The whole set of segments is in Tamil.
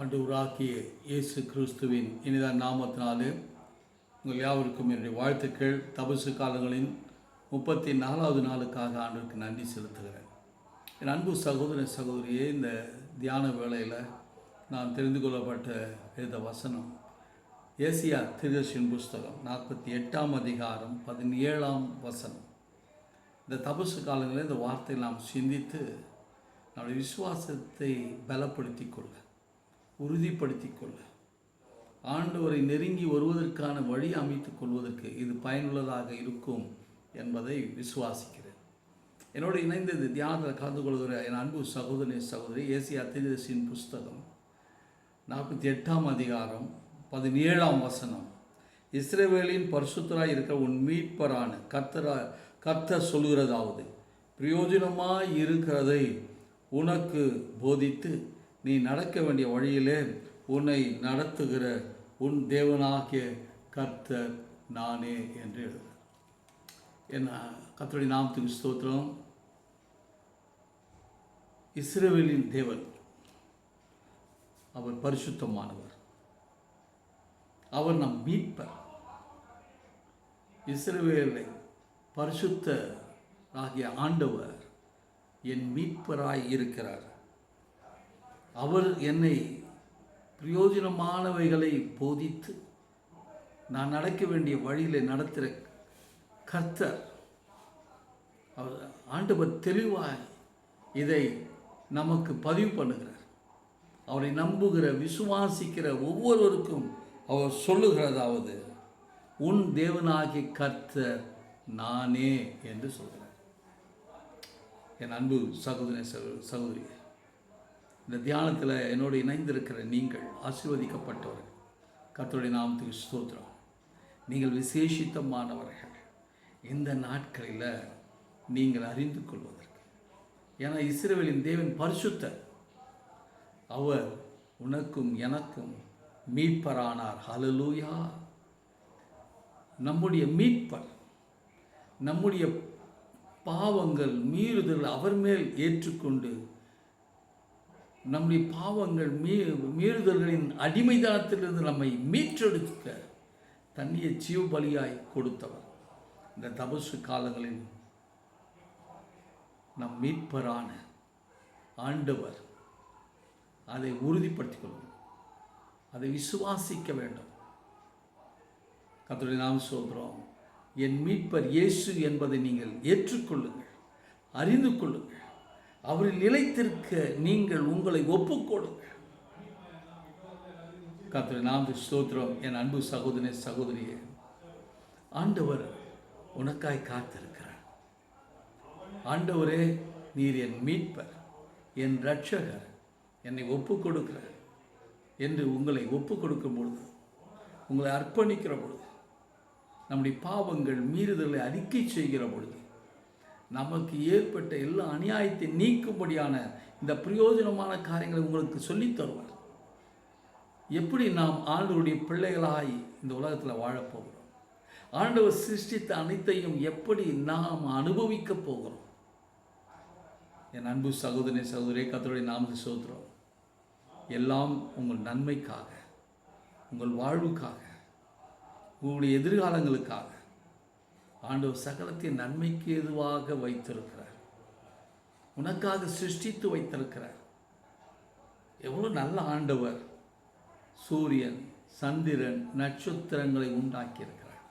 ஆண்டவராகிய இயேசு கிறிஸ்துவின் இனிதான நாமத்தினாலே உங்கள் யாவருக்கும் என்னுடைய வாழ்த்துக்கள். தபசு காலங்களின் 34வது நாளுக்காக ஆண்டவருக்கு நன்றி செலுத்துகிறேன். என் அன்பு சகோதர சகோதரியே, இந்த தியான வேளையில் நான் தெரிந்து கொள்ளப்பட்ட வேத வசனம் ஏசியா தீர்க்கதரிசியின் புஸ்தகம் 48ஆம் அதிகாரம் 17ஆம் வசனம். இந்த தபசு காலங்களில் இந்த வார்த்தையை நாம் சிந்தித்து நம்முடைய விசுவாசத்தை பலப்படுத்தி கொள்ள, உறுதிப்படுத்தி கொள்ள, ஆண்டவரை நெருங்கி வருவதற்கான வழி அமைத்துக் கொள்வதற்கு இது பயனுள்ளதாக இருக்கும் என்பதை விசுவாசிக்கிறேன். என்னோடு இணைந்து இந்த தியானத்தில் கலந்து கொள்கிற என் அன்பு சகோதரி ஏசியா தீர்க்கதரிசியின் புஸ்தகம் 48ஆம் அதிகாரம் 17ஆம் வசனம். இஸ்ரவேலின் பரிசுத்தராய் இருக்கிற உன் மீட்பரான கர்த்தர் சொல்கிறதாவது, பிரயோஜனமாய் இருக்கிறதை உனக்கு போதித்து நீ நடக்க வேண்டிய வழியிலே உன்னை நடத்துகிற உன் தேவனாகிய கர்த்தர் நானே என்று எழுதுகிறேன். என்ன கர்த்தருடைய நாமத்துக்கு ஸ்தோத்திரம். இஸ்ரவேலின் தேவன் அவர் பரிசுத்தமானவர், அவர் நம் மீட்பர். இஸ்ரவேலை பரிசுத்த ஆகிய ஆண்டவர் என் மீட்பராய் இருக்கிறார். அவர் என்னை பிரயோஜனமானவைகளை போதித்து நான் நடக்க வேண்டிய வழியில் நடத்துகிற கர்த்தர். அவர் ஆண்டவர் தெளிவாய் இதை நமக்கு பதிவு பண்ணுகிறார். அவரை நம்புகிற விசுவாசிக்கிற ஒவ்வொருவருக்கும் அவர் சொல்லுகிறதாவது, உன் தேவனாகிய கர்த்தர் நானே என்று சொல்கிறார். என் அன்பு சகோதரி, இந்த தியானத்தில் என்னோடு இணைந்திருக்கிற நீங்கள் ஆசீர்வதிக்கப்பட்டவர்கள். கர்த்தருடைய நாமத்துக்கு ஸ்தோத்திரம். நீங்கள் விசேஷித்தமானவர்கள் இந்த நாட்களில் நீங்கள் அறிந்து கொள்வதற்கு. ஏன்னா இஸ்ரவேலின் தேவன் பரிசுத்தர். அவர் உனக்கும் எனக்கும் மீட்பரானார். ஹல்லேலூயா. நம்முடைய மீட்பர், நம்முடைய பாவங்கள் மீறுதல் அவர் மேல் ஏற்றுக்கொண்டு நம்முடைய பாவங்கள் மீறுதல்களின் அடிமைதனத்திலிருந்து நம்மை மீட்டெடுக்க தன்னிய ஜீவ பலியாய் கொடுத்தவர். இந்த தபசு காலங்களில் நம் மீட்பரான ஆண்டவர் அதை உறுதிப்படுத்திக் கொள்ளும், அதை விசுவாசிக்க வேண்டும். கர்த்தருடைய நாமம் சொல்கிறோம். என் மீட்பர் இயேசு என்பதை நீங்கள் ஏற்றுக்கொள்ளுங்கள், அறிந்து கொள்ளுங்கள். அவரில் நிலைத்திருக்க நீங்கள் உங்களை ஒப்புக்கொடுங்கள். கர்த்தருடைய நாமத்துக்கு ஸ்தோத்திரம். என் அன்பு சகோதரியே, ஆண்டவர் உனக்காய் காத்திருக்கிறார். ஆண்டவரே, நீர் என் மீட்பர், என் இரட்சகர், என்னை ஒப்புக் கொடுக்கிறார் என்று உங்களை ஒப்புக் கொடுக்கும் பொழுது, உங்களை அர்ப்பணிக்கிற பொழுது, நம்முடைய பாவங்கள் மீறுதலை அறிக்கை செய்கிற பொழுது, நமக்கு ஏற்பட்ட எல்லா அநியாயத்தை நீக்கும்படியான இந்த பிரயோஜனமான காரியங்களை உங்களுக்கு சொல்லித் தருவார். எப்படி நாம் ஆண்டவருடைய பிள்ளைகளாய் இந்த உலகத்தில் வாழப்போகிறோம், ஆண்டவர் சிருஷ்டித்த அனைத்தையும் எப்படி நாம் அனுபவிக்க போகிறோம். என் அன்பு சகோதரி, கர்த்தருடைய நாமத்துக்கு ஸ்தோத்திரம். எல்லாம் உங்கள் நன்மைக்காக, உங்கள் வாழ்வுக்காக, உங்களுடைய எதிர்காலங்களுக்காக ஆண்டவர் சகலத்தின் நன்மைக்கு எதுவாக வைத்திருக்கிறார். உனக்காக சிருஷ்டித்து வைத்திருக்கிறார். எவ்வளோ நல்ல ஆண்டவர். சூரியன், சந்திரன், நட்சத்திரங்களை உண்டாக்கியிருக்கிறார்.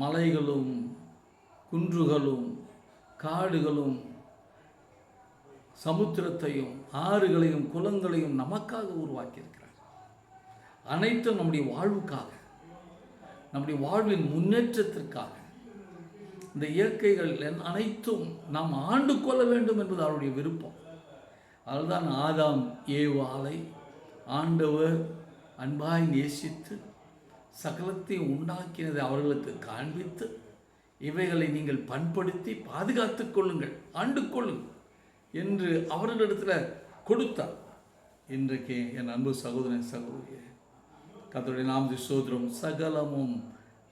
மலைகளும் குன்றுகளும் காடுகளும் சமுத்திரத்தையும் ஆறுகளையும் குளங்களையும் நமக்காக உருவாக்கியிருக்கிறார். அனைத்தும் நம்முடைய வாழ்வுக்காக, நம்முடைய வாழ்வின் முன்னேற்றத்திற்காக. இந்த இயற்கைகள் அனைத்தும் நாம் ஆண்டு கொள்ள வேண்டும் என்பது அவருடைய விருப்பம். அதுதான் ஆதாம் ஏவாளை ஆண்டவர் அன்பாய் நேசித்து சகலத்தையும் உண்டாக்கினதை அவர்களுக்கு காண்பித்து, இவைகளை நீங்கள் பண்படுத்தி பாதுகாத்து கொள்ளுங்கள், ஆண்டு கொள்ளுங்கள் என்று அவர்களிடத்தில் கொடுத்தார். இன்றைக்கு என் அன்பு சகோதரியே, கர்த்தருடைய நாமத்துக்கு ஸ்தோத்திரம். சகலமும்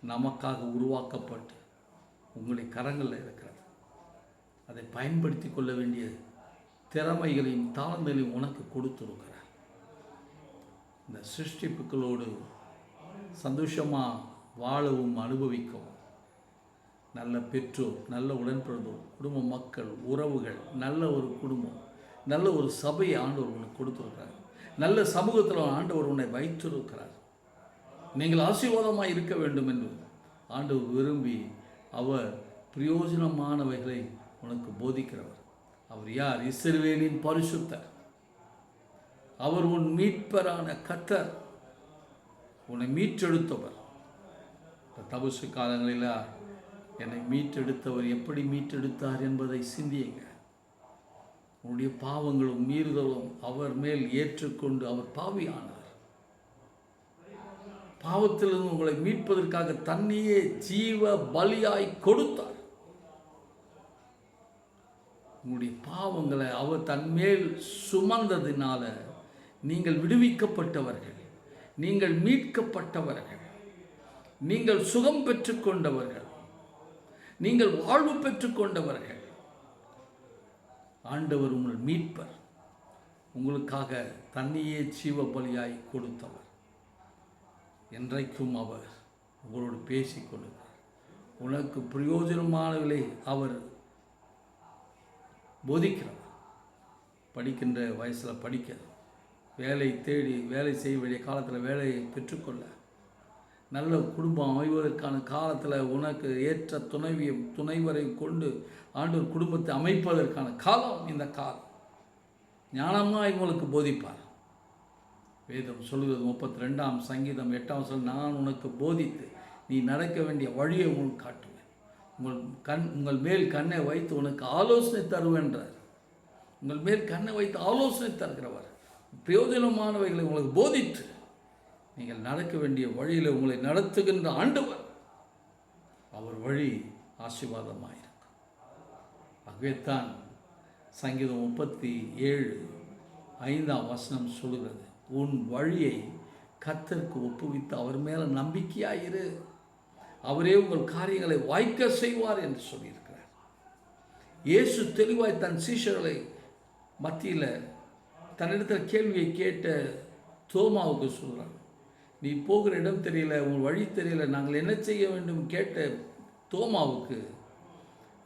நமக்காக உருவாக்கப்பட்டு உங்களுடைய கரங்களில் இருக்கிறது. அதை பயன்படுத்தி கொள்ள வேண்டிய திறமைகளையும் தாளங்களையும் உனக்கு கொடுத்துருக்கிறார். இந்த சிருஷ்டிப்புகளோடு சந்தோஷமாக வாழவும் அனுபவிக்கவும் நல்ல பெற்றோர், நல்ல உடன்பிறந்தோர், குடும்ப மக்கள், உறவுகள், நல்ல ஒரு குடும்பம், நல்ல ஒரு சபையை ஆண்டவர் உனக்கு கொடுத்துருக்கிறார். நல்ல சமூகத்தில் ஆண்டவர் உன்னை வைத்திருக்கிறார். நீங்கள் ஆசீர்வாதமாக இருக்க வேண்டும் என்று ஆண்டவர் விரும்பி அவர் பிரயோஜனமானவைகளை உனக்கு போதிக்கிறவர். அவர் யார்? இஸ்ரவேலின் பரிசுத்தர். அவர் உன் மீட்பரான கர்த்தர், உன்னை மீட்டெடுத்தவர். தபசு காலங்களில் என்னை மீட்டெடுத்தவர் எப்படி மீட்டெடுத்தார் என்பதை சிந்தியுங்க. உன்னுடைய பாவங்களும் மீறுதலும் அவர் மேல் ஏற்றுக்கொண்டு அவர் பாவியானார். பாவத்திலிருந்து உங்களை மீட்பதற்காக தன்னையே ஜீவ பலியாய் கொடுத்தார். உங்களுடைய பாவங்களை அவர் தன்மேல் சுமந்ததினால நீங்கள் விடுவிக்கப்பட்டவர்கள், நீங்கள் மீட்கப்பட்டவர்கள், நீங்கள் சுகம் பெற்றுக்கொண்டவர்கள், நீங்கள் வாழ்வு பெற்றுக்கொண்டவர்கள். ஆண்டவர் உங்கள் மீட்பர், உங்களுக்காக தன்னையே ஜீவ பலியாய் கொடுத்தவர். என்றைக்கும் அவர் உங்களோடு பேசிக்கொள்கிறார். உனக்கு பிரயோஜனமானவர்களை அவர் போதிக்கிறார். படிக்கின்ற வயசில் படிக்க, வேலை தேடி வேலை செய்ய வேண்டிய காலத்தில் வேலையை பெற்றுக்கொள்ள, நல்ல குடும்பம் அமைவதற்கான காலத்தில் உனக்கு ஏற்ற துணைவரை கொண்டு ஆண்டவர் குடும்பத்தை அமைப்பதற்கான காலம் இந்த காலம். ஞானமாக இவங்களுக்கு போதிப்பார். வேதம் சொல்லுவது 32ஆம் சங்கீதம் 8ஆம் சொல், நான் உனக்கு போதித்து நீ நடக்க வேண்டிய வழியை உங்களுக்கு காட்டுவேன், உங்கள் மேல் கண்ணை வைத்து உனக்கு ஆலோசனை தருவேன்றார். உங்கள் மேல் கண்ணை வைத்து ஆலோசனை தருகிறவர், பிரயோஜனமானவைகளை உங்களுக்கு போதித்து நீங்கள் நடக்க வேண்டிய வழியில் உங்களை நடத்துகின்ற ஆண்டவர். அவர் வழி ஆசீர்வாதமாயிருக்கும். ஆகவே தான் சங்கீதம் 37:5 வசனம் சொல்கிறது, உன் வழியை கர்த்தருக்கு ஒப்புவித்து அவர் மேலே நம்பிக்கையாயிரு, அவரே உங்கள் காரியங்களை வாய்க்க செய்வார் என்று சொல்லியிருக்கிறார். இயேசு தெளிவாய் தன் சீஷர்களை மத்தியில் தன்னிடத்தில் கேள்வியை கேட்ட தோமாவுக்கு சொல்கிறார், நீ போகிற இடம் தெரியல, உங்கள் வழி தெரியல, நாங்கள் என்ன செய்ய வேண்டும் கேட்ட தோமாவுக்கு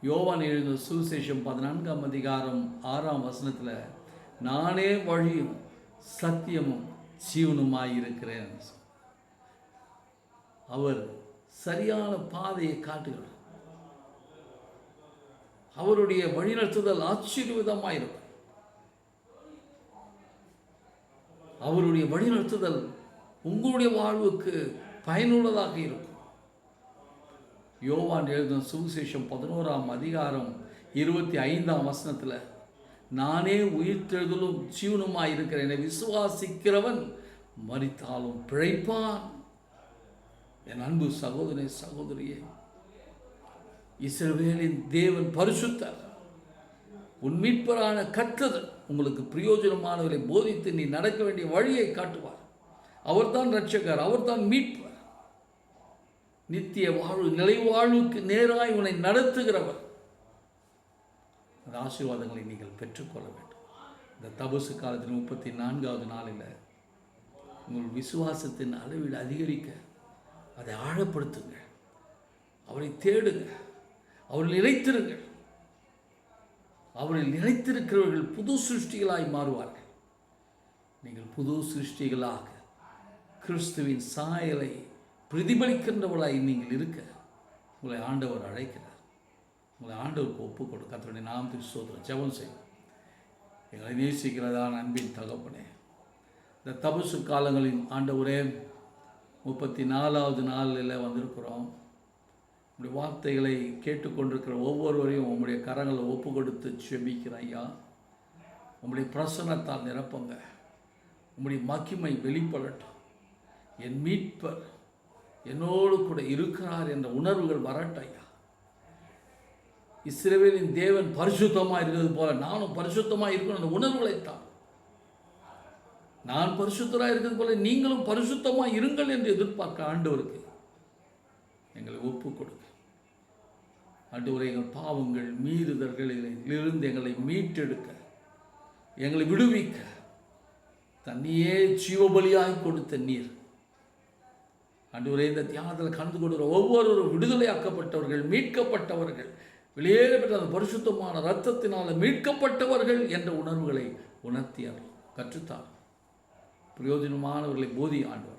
யோவான் எழுதின சுவிசேஷம் 14ஆம் அதிகாரம் 6ஆம் வசனத்தில், நானே வழியும் சத்தியமும் ஜீவனுமாயிருக்கிறேன். அவர் சரியான பாதையை காட்டுகிறார். அவருடைய வழிநடத்துதல் ஆச்சரியவிதமாயிருக்கும். அவருடைய வழிநடத்துதல் உங்களுடைய வாழ்வுக்கு பயனுள்ளதாக இருக்கும். யோவான் எழுதின சுவிசேஷம் 11ஆம் அதிகாரம் 25ஆம் வசனத்தில், நானே உயிர்த்தெழுதலும் ஜீவனுமாய் இருக்கிறேன், என்னை விசுவாசிக்கிறவன் மரித்தாலும் பிழைப்பான். என் அன்பு சகோதரனே, சகோதரியே, இஸ்ரவேலின் தேவன் பரிசுத்தர், உன் மீட்பரான கர்த்தர் உங்களுக்கு பிரயோஜனமானவரை போதித்து நீ நடக்க வேண்டிய வழியை காட்டுவார். அவர்தான் இரட்சகர், அவர்தான் மீட்பர், நித்திய வாழ்வு நிலை வாழ்வுக்கு நேராய் உன்னை நடத்துகிறவர். அந்த ஆசீர்வாதங்களை நீங்கள் பெற்றுக்கொள்ள வேண்டும். இந்த தபசு காலத்தின் 34ஆவது நாளில் உங்கள் விசுவாசத்தின் அளவில் அதிகரிக்க அதை ஆழப்படுத்துங்க, அவரை தேடுங்க, அவரில் நிலைத்திருங்கள். அவரில் நிலைத்திருக்கிறவர்கள் புது சிருஷ்டிகளாய் மாறுவார்கள். நீங்கள் புது சிருஷ்டிகளாக கிறிஸ்துவின் சாயலை பிரதிபலிக்கின்றவர்களாய் நீங்கள் இருக்க உங்களை ஆண்டவர் அழைக்கிறார். உங்களை ஆண்டவருக்கு ஒப்புக் கொடு. கர்த்தருடைய நாமத்துக்கு ஸ்தோத்திரம். ஜெபம் செய்யும். எங்களை நேசிக்கிறதான அன்பின் தகப்பனே, இந்த தபசு காலங்களின் ஆண்டவரே 34ஆவது நாளில் வந்திருக்கிறோம். உங்களுடைய வார்த்தைகளை கேட்டுக்கொண்டிருக்கிற ஒவ்வொருவரையும் உங்களுடைய கரங்களை ஒப்பு கொடுத்து செபிக்கிறேன் ஐயா. உங்களுடைய பிரசன்னத்தால் நிரப்புங்க. உங்களுடைய மகிமை வெளிப்படட்டும். என் மீட்பர் என்னோடு கூட இருக்கிறார் என்ற உணர்வுகள் வரட்டும் ஐயா. இஸ்ரவேலின் தேவன் பரிசுத்தமாக இருக்கிறது போல நானும் பரிசுத்தமாக இருக்கணும் அந்த உணர்வுகளைத்தான். நான் பரிசுத்தராக இருக்கிறது போல நீங்களும் பரிசுத்தமாக இருங்கள் என்று எதிர்பார்க்க ஆண்டவருக்கு எங்களை ஒப்புக் கொடுங்க. ஆண்டவரே, எங்கள் பாவங்கள் மீறுதல்களிலிருந்து எங்களை மீட்டெடுக்க, எங்களை விடுவிக்க தன்னையே ஜீவபலியாய் கொடுத்த நீர். ஆண்டவரே, இந்த தியானத்தில் கலந்து கொடுக்கிற ஒவ்வொருவரும் விடுதலையாக்கப்பட்டவர்கள், மீட்கப்பட்டவர்கள், வெளியேறப்பட்ட அந்த பரிசுத்தமான இரத்தத்தினால் மீட்கப்பட்டவர்கள் என்ற உணர்வுகளை உணர்த்தியார், கற்றுத்தார். பிரயோஜனமானவர்களை போதி ஆண்டவர்.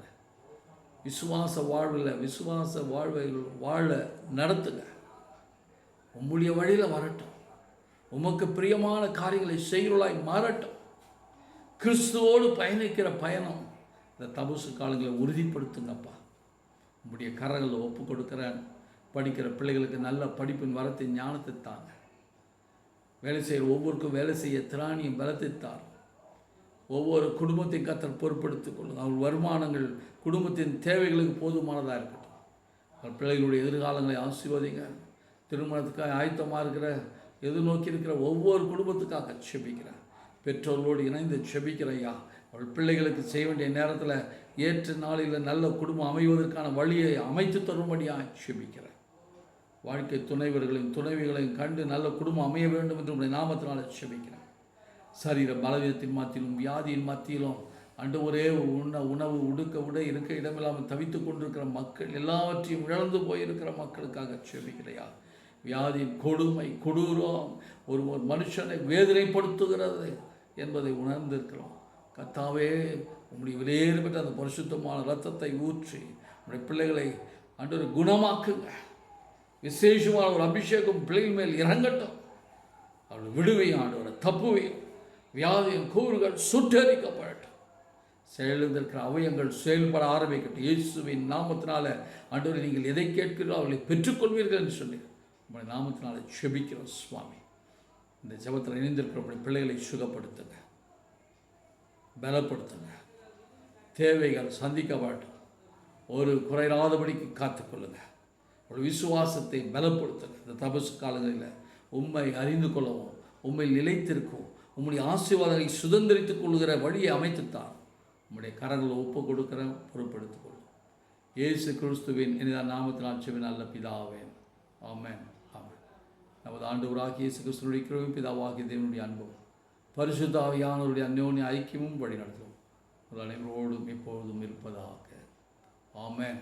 விசுவாச வாழ்வை வாழ நடத்துங்க. உம்முடைய வழியில் வரட்டும். உமக்கு பிரியமான காரியங்களை செய்கிறவளாய் மாறட்டும். கிறிஸ்துவோடு பயணிக்கிற பயணம் இந்த தபசு காலங்களை உறுதிப்படுத்துங்கப்பா. உங்களுடைய கரங்களில் ஒப்பு கொடுக்குறேன். படிக்கிற பிள்ளைகளுக்கு நல்ல படிப்பின் வரத்தை, ஞானத்தை தாங்க. வேலை செய்கிற ஒவ்வொருக்கும் வேலை செய்ய திராணியும் பலத்தை தார். ஒவ்வொரு குடும்பத்தையும் கர்த்தர் பொறுப்படுத்திக் கொள்ளுங்கள். அவர்கள் வருமானங்கள் குடும்பத்தின் தேவைகளுக்கு போதுமானதாக இருக்கட்டும். அவர் பிள்ளைகளுடைய எதிர்காலங்களை ஆசீர்வதிங்க. திருமணத்துக்காக ஆயத்தமாக இருக்கிற, எதிர்நோக்கி இருக்கிற ஒவ்வொரு குடும்பத்துக்காக செபிக்கிறேன். பெற்றோர்களோடு இணைந்து செபிக்கிறையா. அவள் பிள்ளைகளுக்கு செய்ய வேண்டிய நேரத்தில் ஏற்ற நாளில் நல்ல குடும்பம் அமைவதற்கான வழியை அமைத்து தரும்படியாக செபிக்கிறேன். வாழ்க்கை துணைவிகளையும் கண்டு நல்ல குடும்பம் அமைய வேண்டும் என்று உடைய நாமத்தினால செபிக்கிறேன். சரீர பலவீனத்தின் மத்தியிலும் வியாதியின் மத்தியிலும் ஒரே உணவு உடுக்க இருக்க இடமில்லாமல் தவித்து கொண்டிருக்கிற மக்கள், எல்லாவற்றையும் இழந்து போயிருக்கிற மக்களுக்காக செபிக்கிறையா. வியாதியின் கொடுமை, கொடூரம் ஒரு மனுஷனை வேதனைப்படுத்துகிறது என்பதை உணர்ந்திருக்கிறோம். கர்த்தாவே, உம்முடைய விலையேறப்பட்ட அந்த பரிசுத்தமான இரத்தத்தை ஊற்றி உடைய பிள்ளைகளை ஆண்டவரே குணமாக்குங்க. விசேஷமான ஒரு அபிஷேகம் பிள்ளைகள் மேல் இறங்கட்டும். அவர்கள் விடுவையும் ஆண்டவரை தப்புவையும் வியாதியின் கூறுகள் சுட்டரிக்கப்படட்டும். செயலிருந்திருக்கிற அவயங்கள் செயல்பட ஆரம்பிக்கட்டும். இயேசுவின் நாமத்தினால ஆண்டவரை நீங்கள் எதை கேட்கிறீர்களோ அவர்களை பெற்றுக்கொள்வீர்கள் என்று சொல்லி உங்களுடைய நாமத்தினால செபிக்கிறோம் சுவாமி. இந்த ஜெபத்தில் இணைந்திருக்கிற பிள்ளைகளை சுகப்படுத்துங்க, பலப்படுத்துங்க. தேவைகள் சந்திக்கப்படட்டும். ஒரு குறையாதபடிக்கு காத்துக்கொள்ளுங்க. ஒரு விசுவாசத்தை பலப்படுத்துங்க. இந்த தபசு காலங்களில் உம்மை அறிந்து கொள்ளவும், உம்மை நிலைத்திருக்கவும், உம்முடைய ஆசீர்வாதங்களை சுதந்திரித்துக் கொள்கிற வழியை அமைத்துத்தான் உம்முடைய கரங்களை ஒப்பு கொடுக்கிற பொறுப்படுத்திக் கொள்ளும். இயேசு கிறிஸ்துவின் இனிதான் நாமத்தினால் செவின் நல்ல பிதாவே, ஆமென். ஆமென். நமது ஆண்டவராகிய இயேசு கிறிஸ்துவினுடைய கிருபையும் பிதாவாகிய தேவனுடைய அன்பும் பரிசுத்த ஆவியானவருடைய அந்யோன்ய ஐக்கியமும் வழி நடத்தும் அனைவரோடும் எப்பொழுதும் இருப்பதாக. ஆமென்.